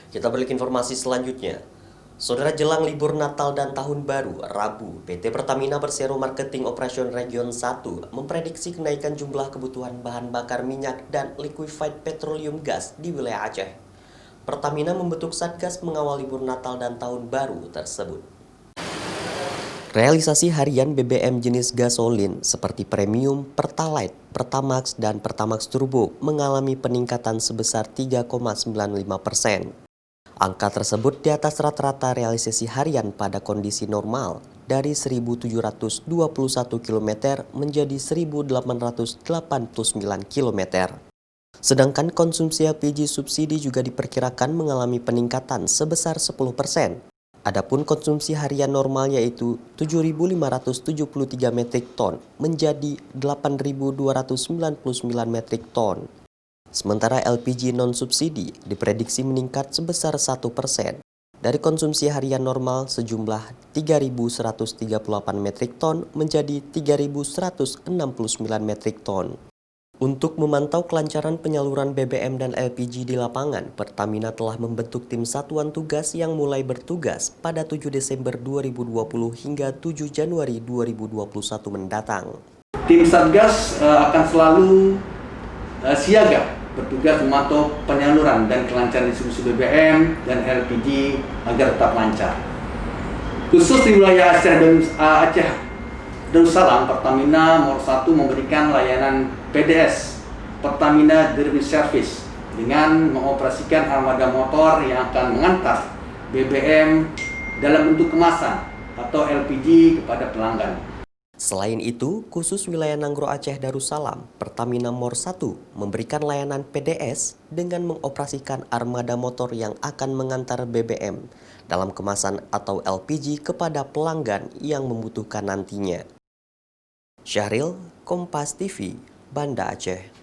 Kita beralih ke informasi selanjutnya. Saudara, jelang libur Natal dan Tahun Baru, Rabu, PT Pertamina Persero Marketing Operation Region 1 memprediksi kenaikan jumlah kebutuhan bahan bakar minyak dan liquefied petroleum gas di wilayah Aceh. Pertamina membentuk Satgas mengawal libur Natal dan Tahun Baru tersebut. Realisasi harian BBM jenis gasolin seperti Premium, Pertalite, Pertamax, dan Pertamax Turbo mengalami peningkatan sebesar 3,95%. Angka tersebut di atas rata-rata realisasi harian pada kondisi normal dari 1.721 km menjadi 1.889 km. Sedangkan konsumsi LPG subsidi juga diperkirakan mengalami peningkatan sebesar 10%. Adapun konsumsi harian normal yaitu 7.573 metrik ton menjadi 8.299 metrik ton. Sementara LPG non-subsidi diprediksi meningkat sebesar 1%. Dari konsumsi harian normal sejumlah 3.138 metrik ton menjadi 3.169 metrik ton. Untuk memantau kelancaran penyaluran BBM dan LPG di lapangan, Pertamina telah membentuk tim satuan tugas yang mulai bertugas pada 7 Desember 2020 hingga 7 Januari 2021 mendatang. Tim Satgas akan selalu siaga bertugas memantau penyaluran dan kelancaran distribusi BBM dan LPG agar tetap lancar. Khusus di wilayah Aceh Darussalam, Pertamina nomor 1 memberikan layanan PDS, Pertamina Delivery Service, dengan mengoperasikan armada motor yang akan mengantar BBM dalam bentuk kemasan atau LPG kepada pelanggan. Selain itu, khusus wilayah Nanggro Aceh Darussalam, Pertamina Mor 1 memberikan layanan PDS dengan mengoperasikan armada motor yang akan mengantar BBM dalam kemasan atau LPG kepada pelanggan yang membutuhkan nantinya. Syahril, Kompas TV, Banda Aceh.